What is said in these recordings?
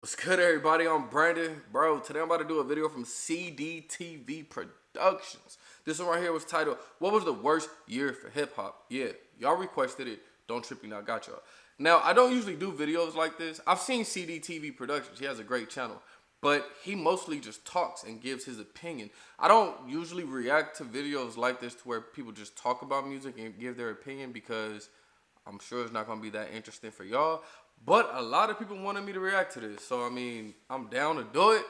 What's good, everybody? I'm Brandon. Bro, today I'm about to do a video from CDTV Productions. This one right here was titled, What was the worst year for hip hop? Yeah, y'all requested it. Don't trip you now, got y'all. Now, I don't usually do videos like this. I've seen CDTV Productions. He has a great channel. But he mostly just talks and gives his opinion. I don't usually react to videos like this to where people just talk about music and give their opinion because I'm sure it's not going to be that interesting for y'all. But a lot of people wanted me to react to this. So, I mean, I'm down to do it.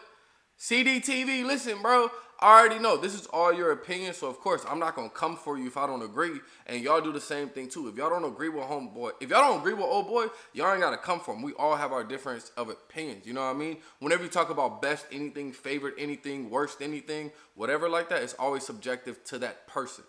CDTV, listen, bro. I already know this is all your opinion. So, of course, I'm not going to come for you if I don't agree. And y'all do the same thing, too. If y'all don't agree with homeboy, if y'all don't agree with old boy, y'all ain't got to come for him. We all have our difference of opinions. You know what I mean? Whenever you talk about best anything, favorite anything, worst anything, whatever like that, it's always subjective to that person.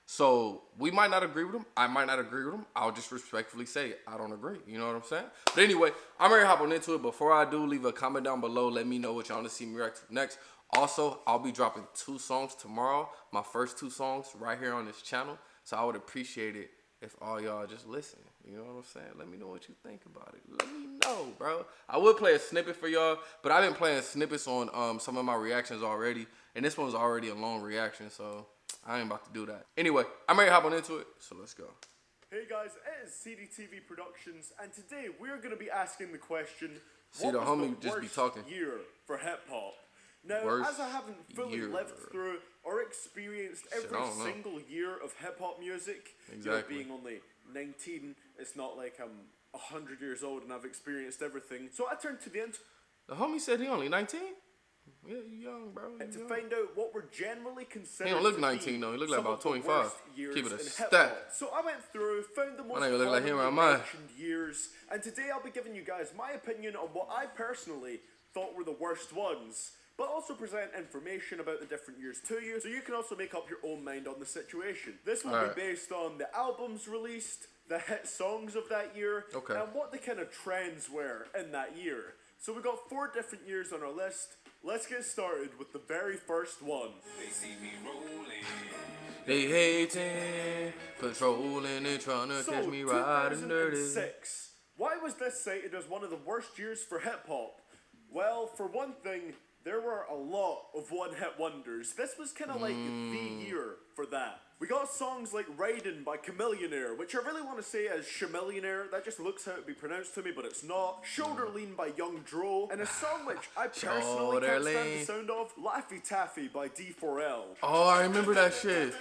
So we might not agree with him. I might not agree with him. I'll just respectfully say I don't agree. You know what I'm saying? But anyway, I'm ready to hop on into it. Before I do, leave a comment down below. Let me know what y'all want to see me react to next. Also, I'll be dropping 2 songs tomorrow. My first 2 songs right here on this channel. So I would appreciate it if all y'all just listen. You know what I'm saying? Let me know what you think about it. Let me know, bro. I would play a snippet for y'all, but I've been playing snippets on some of my reactions already. And this one's already a long reaction, so I ain't about to do that. Anyway, I'm ready to hop on into it, so let's go. Hey guys, it is CDTV Productions, and today we're going to be asking the question, See, what the was homie the just be worst talking. year for hip-hop? Now, Worst as I haven't fully year. lived through or experienced every I don't know. single year of hip-hop music, Exactly. being only 19, it's not like I'm 100 years old and I've experienced everything. So I turned to the internet The homie said he only 19? Yeah, you young, bro. You to young. find out what were generally considered He don't look to 19 be though. He look like some about of the 25. worst years Keep it a in stack. hip-hop. So I went through, found the most nigga look like him commonly around mine. mentioned years, and today I'll be giving you guys my opinion on what I personally thought were the worst ones, but also present information about the different years to you, so you can also make up your own mind on the situation. This will Alright. be based on the albums released, the hit songs of that year, Okay. and what the kind of trends were in that year. So we got 4 different years on our list. Let's get started with the very first one. They see me rolling. They hating, patrolling, and trying to catch me riding dirty. 2006. Why was this cited as one of the worst years for hip hop? Well, for one thing, there were a lot of one-hit wonders. This was kind of like the year for that. We got songs like Ridin' by Chamillionaire, which I really want to say as Chamillionaire. That just looks how it would be pronounced to me, but it's not. Shoulder Lean by Young Dro, and a song which I personally can't stand the sound of, Laffy Taffy by D4L. Oh, I remember that shit.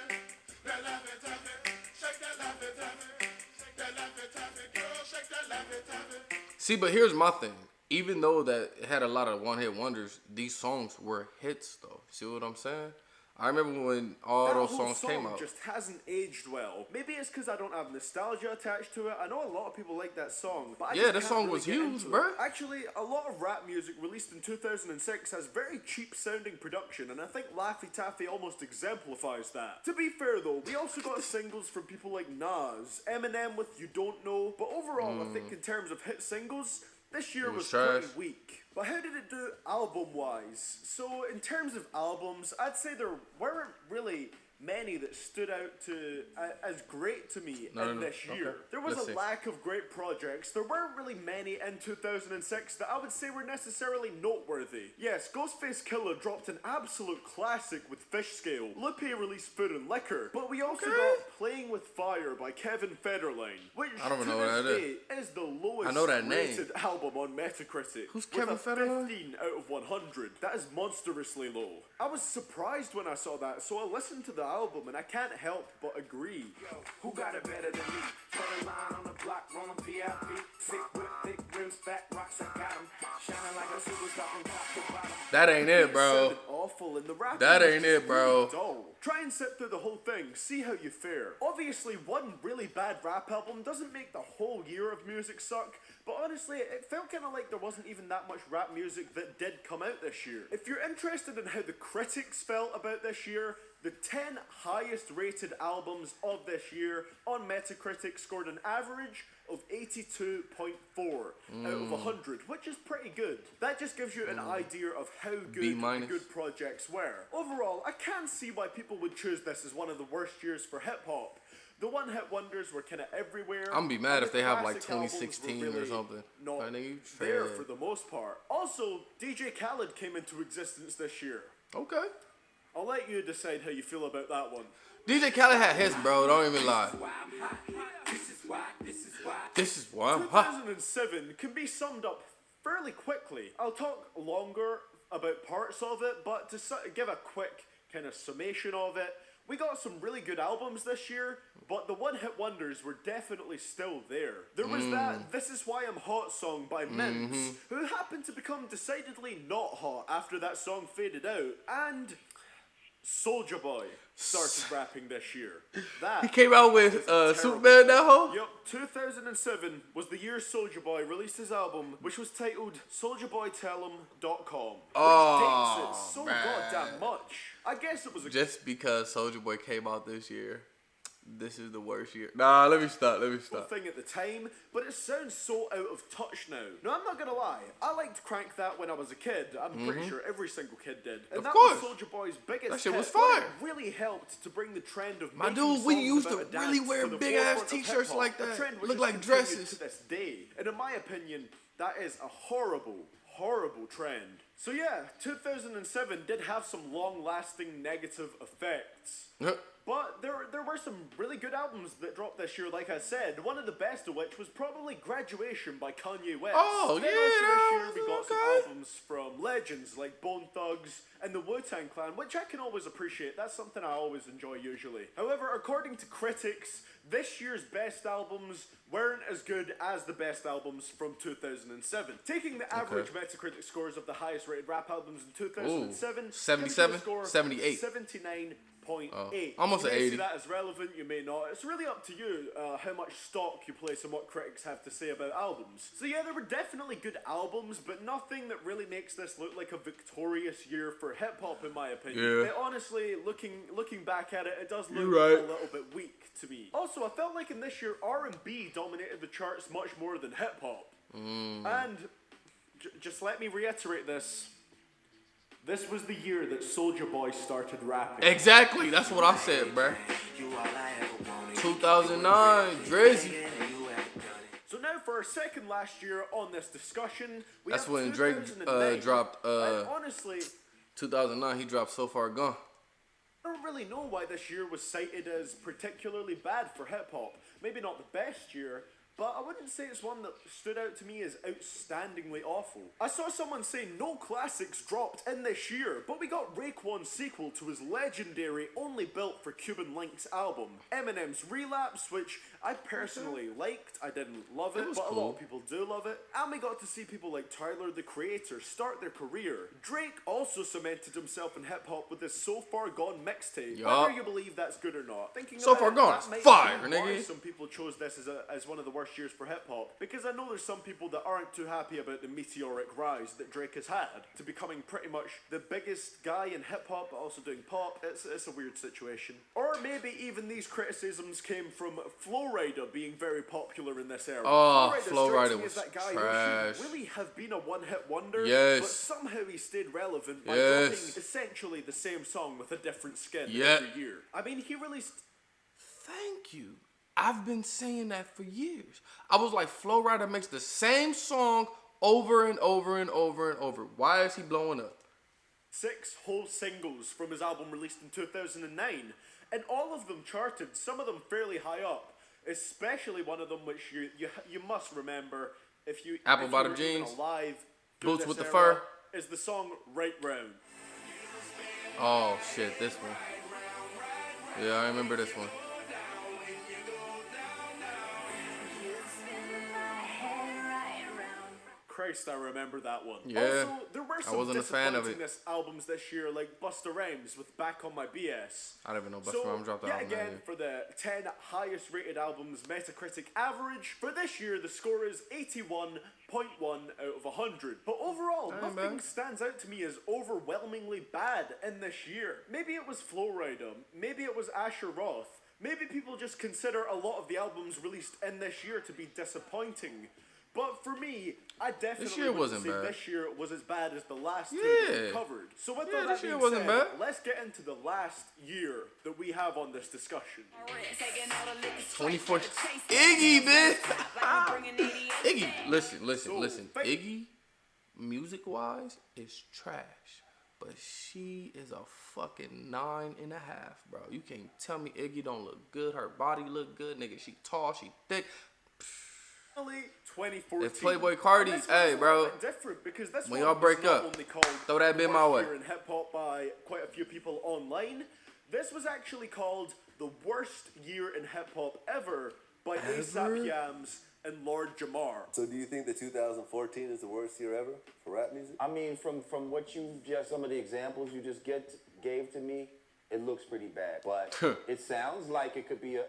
See, but here's my thing. Even though that it had a lot of one-hit wonders, these songs were hits, though. See what I'm saying? I remember when all That those whole songs song came out. just hasn't aged well. Maybe it's because I don't have nostalgia attached to it. I know a lot of people like that song, but I Yeah, just that can't song really was get huge, into bruh. it. Actually, a lot of rap music released in 2006 has very cheap sounding production, and I think Laffy Taffy almost exemplifies that. To be fair though, we also got singles from people like Nas, Eminem with You Don't Know, but overall I think in terms of hit singles, this year was trash. pretty weak. But how did it do album-wise? So in terms of albums, I'd say there weren't really many that stood out to as great to me in this year. Okay. There was Let's a see. lack of great projects. There weren't really many in 2006 that I would say were necessarily noteworthy. Yes, Ghostface Killah dropped an absolute classic with Fish Scale. Lupe released Food and Liquor, but we also got Playing with Fire by Kevin Federline, which I don't to know what this that day is the lowest I know that name. rated album on Metacritic. Who's with Kevin a Federline? 15 out of 100. That is monstrously low. I was surprised when I saw that, so I listened to the album and I can't help but agree. Yo, who got it better than me? Turn line on the block, rolling PIP. Thick whip, thick rims, fat rocks, I got 'em. Shining like a superstar from top to bottom. That ain't it, bro. Sounded awful and the rapping That was ain't just it, bro. really dull. Try and sit through the whole thing, see how you fare. Obviously, one really bad rap album doesn't make the whole year of music suck, but honestly, it felt kind of like there wasn't even that much rap music that did come out this year. If you're interested in how the critics felt about this year, the 10 highest rated albums of this year on Metacritic scored an average of 82.4 out of 100, which is pretty good. That just gives you an idea of how good B-. the good projects were. Overall, I can see why people would choose this as one of the worst years for hip hop. The one-hit wonders were kind of everywhere. I'm gonna be mad and if the they have like classic albums were 2016 or really something. Not Like, nigga, you there fair. for the most part. Also, DJ Khaled came into existence this year. Okay. I'll let you decide how you feel about that one. DJ Khaled had hits, bro. Don't even lie. This is why I'm hot. 2007 can be summed up fairly quickly. I'll talk longer about parts of it, but to give a quick kind of summation of it, we got some really good albums this year, but the one-hit wonders were definitely still there. There was that This Is Why I'm Hot song by Mints, who happened to become decidedly not hot after that song faded out, and Soulja Boy started rapping this year. That He came out with terrible. Superman that hoe. Yup, 2007 was the year Soulja Boy released his album, which was titled SouljaBoyTellHim.com, which Oh, dates it so man. goddamn much. I guess it was a Just because Soulja Boy came out this year, this is the worst year. Nah, let me stop. thing at the time, but it sounds so out of touch now. No, I'm not gonna lie, I liked Crank That when I was a kid. I'm pretty sure every single kid did. And Of that course. was Soulja Boy's biggest That shit hit, was but fire. it really helped to bring the trend of My making dude, we songs used to about a really dance wear to the big-ass forefront of t-shirts hip-hop, like a that. trend which Look has like continued dresses. to this day. And in my opinion, that is a horrible trend. So yeah, 2007 did have some long-lasting negative effects. But there were some really good albums that dropped this year, like I said. One of the best of which was probably Graduation by Kanye West. Oh, Then yeah, also that this year we was got some okay. albums from legends like Bone Thugs and the Wu-Tang Clan, which I can always appreciate. That's something I always enjoy usually. However, according to critics, this year's best albums weren't as good as the best albums from 2007. Taking the average Metacritic scores of the highest rated rap albums in 2007, Ooh, 77? 78. 79.8. Almost you an may 80. see that as relevant, you may not. It's really up to you how much stock you place on what critics have to say about albums. So yeah, there were definitely good albums, but nothing that really makes this look like a victorious year for hip-hop in my opinion. Yeah. It honestly, looking back at it, it does look You're right. a little bit weak to me. Also, I felt like in this year, R&B dominated the charts much more than hip-hop. And just let me reiterate this. This was the year that Soulja Boy started rapping. Exactly. That's what I said, bruh. 2009, Drizzy. So now for our second last year on this discussion, we That's have when Drake 2009. dropped. And honestly, 2009. He dropped So Far Gone. I don't really know why this year was cited as particularly bad for hip hop. Maybe not the best year, but I wouldn't say it's one that stood out to me as outstandingly awful. I saw someone say no classics dropped in this year, but we got Raekwon's sequel to his legendary Only Built for Cuban Links album, Eminem's Relapse, which I personally liked. I didn't love it, was but a lot cool. of people do love it. And we got to see people like Tyler, the Creator, start their career. Drake also cemented himself in hip-hop with his So Far Gone mixtape. Yup. Whether you believe that's good or not. Thinking So about Far it, Gone that is might fire, be why nigga. some people chose this as one of the worst years for hip-hop, because I know there's some people that aren't too happy about the meteoric rise that Drake has had to becoming pretty much the biggest guy in hip-hop, but also doing pop. It's a weird situation. Or maybe even these criticisms came from Flowrider being very popular in this era. Oh, strikes Flowrider me as was that guy trash. who should really have been a one-hit wonder, Yes. but somehow he stayed relevant by Yes. dropping essentially the same song with a different skin Yeah. every year. I mean, he released Thank you. I've been saying that for years. I was like, Flow Rider makes the same song over and over and over and over. Why is he blowing up? 6 whole singles from his album released in 2009, and all of them charted, some of them fairly high up, especially one of them which you must remember if you Apple if Bottom you were even Jeans, alive through Boots this with the era, Fur. is the song Right Round. Oh shit, this one. Yeah, I remember this one. Christ, I remember that one. Yeah, Also, there were some wasn't a fan of it. disappointing albums this year, like Busta Rhymes with Back on My BS. I don't even know Busta Rhymes dropped the yet album that again, year. for the 10 highest rated albums Metacritic average, for this year the score is 81.1 out of 100. But overall, Ain't nothing bad. stands out to me as overwhelmingly bad in this year. Maybe it was Flowrider, maybe it was Asher Roth, maybe people just consider a lot of the albums released in this year to be disappointing. But for me, I definitely year wouldn't wasn't say bad. this year was as bad as the last two that we Yeah. covered. So with Yeah, all this that year being wasn't said, bad. let's get into the last year that we have on this discussion. 24. Iggy, bitch. Iggy, listen. Iggy, music-wise, is trash. But she is a fucking 9.5, bro. You can't tell me Iggy don't look good. Her body look good, nigga. She tall, she thick. 2014. If Playboy Cardi, And this hey, one's a bro, little bit different because this when one y'all was break not up, only called throw that the bit my worst way. year in hip hop by quite a few people online. This was actually called the worst year in hip hop ever by ASAP Yams and Lord Jamar. So do you think that 2014 is the worst year ever for rap music? I mean, from what you just, some of the examples you just gave to me, it looks pretty bad. But it sounds like it could be a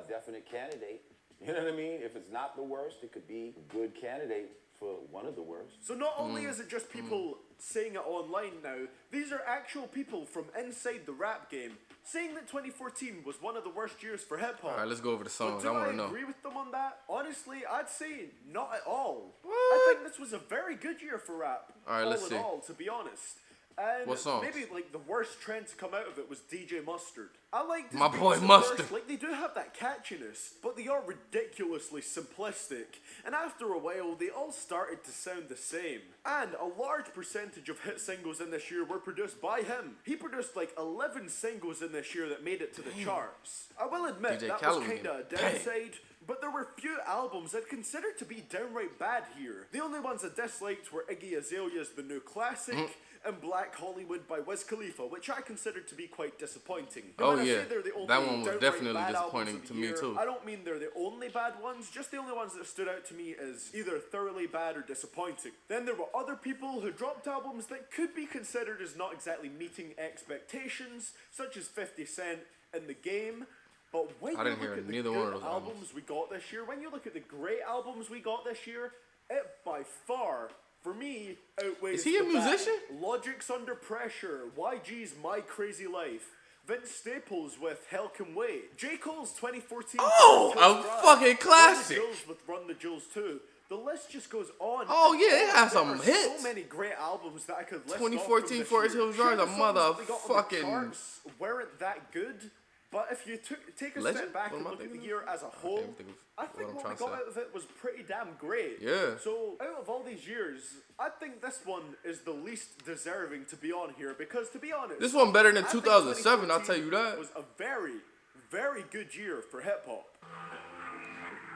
definite candidate. You know what I mean? If it's not the worst, it could be a good candidate for one of the worst. So not only is it just people saying it online now, these are actual people from inside the rap game saying that 2014 was one of the worst years for hip hop. All right, let's go over the But songs. do I want to I know. agree with them on that? Honestly, I'd say not at all. What? I think this was a very good year for rap. All right, let's in see. all, to be honest. And What songs? maybe like the worst trend to come out of it was DJ Mustard. I like My boy Mustard. Like they do have that catchiness, but they are ridiculously simplistic. And after a while, they all started to sound the same. And a large percentage of hit singles in this year were produced by him. He produced like 11 singles in this year that made it to the charts. I will admit DJ that Khaled was kind of a getting paid. downside. But there were few albums I'd consider to be downright bad here. The only ones I disliked were Iggy Azalea's The New Classic and Black Hollywood by Wiz Khalifa, which I considered to be quite disappointing. And Oh, when I say yeah. they're the only That one was downright definitely bad albums disappointing of the to me, year, too. I don't mean they're the only bad ones, just the only ones that stood out to me as either thoroughly bad or disappointing. Then there were other people who dropped albums that could be considered as not exactly meeting expectations, such as 50 Cent and The Game. But when I didn't you look hear at the neither good one of those albums albums. we got this year, when you look at the great albums we got this year, it by far, for me, outweighs Is he a the bad. musician? Logic's Under Pressure, YG's My Crazy Life, Vince Staples with Hell Can Wait, J. Cole's 2014 Oh, Till a Drive, fucking classic. Run the Jewels with Run the Jewels 2. The list just goes on. Oh, and yeah, it on. has There some are hits. So many great albums that I could list 2014 off from this Forest year. Hills Drive, Sure, a the songs that we got on the motherfucking- charts weren't that good. But if you take a Legend? step back What and am I look at the thinking year of? as a whole, can't think of I what think I'm what trying we to got say. out of it was pretty damn great. Yeah. So out of all these years, I think this one is the least deserving to be on here because, to be honest, This one better than I think 2007, I'll tell you 2014 that. was a very, very good year for hip hop.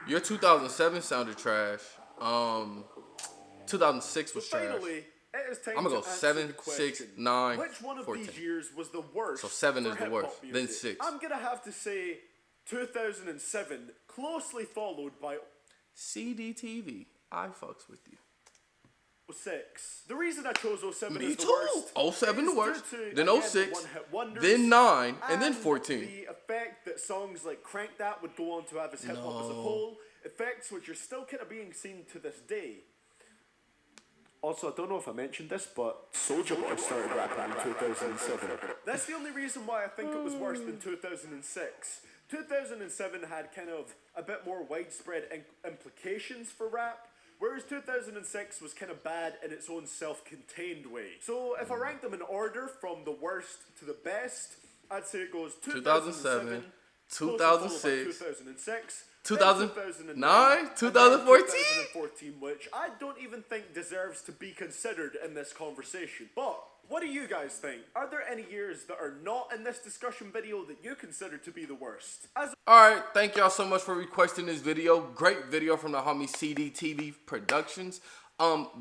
Your 2007 sounded trash. 2006 was trash. Finally, it is time I'ma to go answer 7, the 6, question. 9, Which one of 14. these years was the worst? So 7 for is the hip-hop worst, then music? 6. I'm gonna have to say 2007, closely followed by CDTV, I fucks with you. 06. The reason I chose 07 Me is the too. worst. 07 the is worst, due to, then again, 06, one-hit wonders, then 9, and then 14. The effect that songs like Crank That would go on to have as hip hop as a No. whole. Effects which are still kind of being seen to this day. Also, I don't know if I mentioned this, but Soulja Boy started rapping in 2007. That's the only reason why I think it was worse than 2006. 2007 had kind of a bit more widespread implications for rap, whereas 2006 was kind of bad in its own self-contained way. So if I rank them in order from the worst to the best, I'd say it goes 2007, 2006, 2006, 2009, 2014? 2014, which I don't even think deserves to be considered in this conversation. But what do you guys think? Are there any years that are not in this discussion video that you consider to be the worst? Alright, thank y'all so much for requesting this video. Great video from the homie CDTV Productions.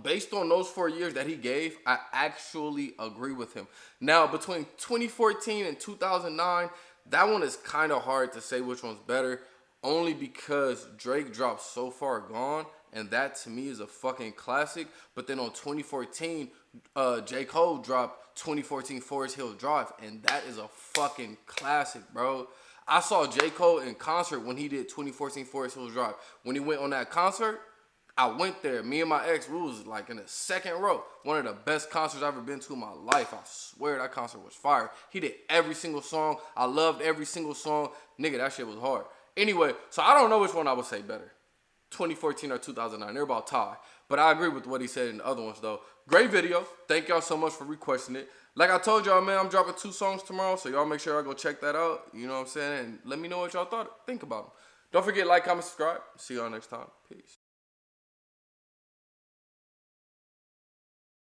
Based on those 4 years that he gave, I actually agree with him. Now, between 2014 and 2009, that one is kind of hard to say which one's better, only because Drake dropped So Far Gone, and that to me is a fucking classic. But then on 2014, J. Cole dropped 2014 Forest Hill Drive, and that is a fucking classic, bro. I saw J. Cole in concert when he did 2014 Forest Hill Drive. When he went on that concert, I went there. Me and my ex, we was like in the second row. One of the best concerts I've ever been to in my life. I swear that concert was fire. He did every single song. I loved every single song. Nigga, that shit was hard. Anyway, so I don't know which one I would say better. 2014 or 2009. They're about tied. But I agree with what he said in the other ones, though. Great video. Thank y'all so much for requesting it. Like I told y'all, man, I'm dropping 2 songs tomorrow, so y'all make sure y'all go check that out. You know what I'm saying? And let me know what y'all think about them. Don't forget, like, comment, subscribe. See y'all next time. Peace.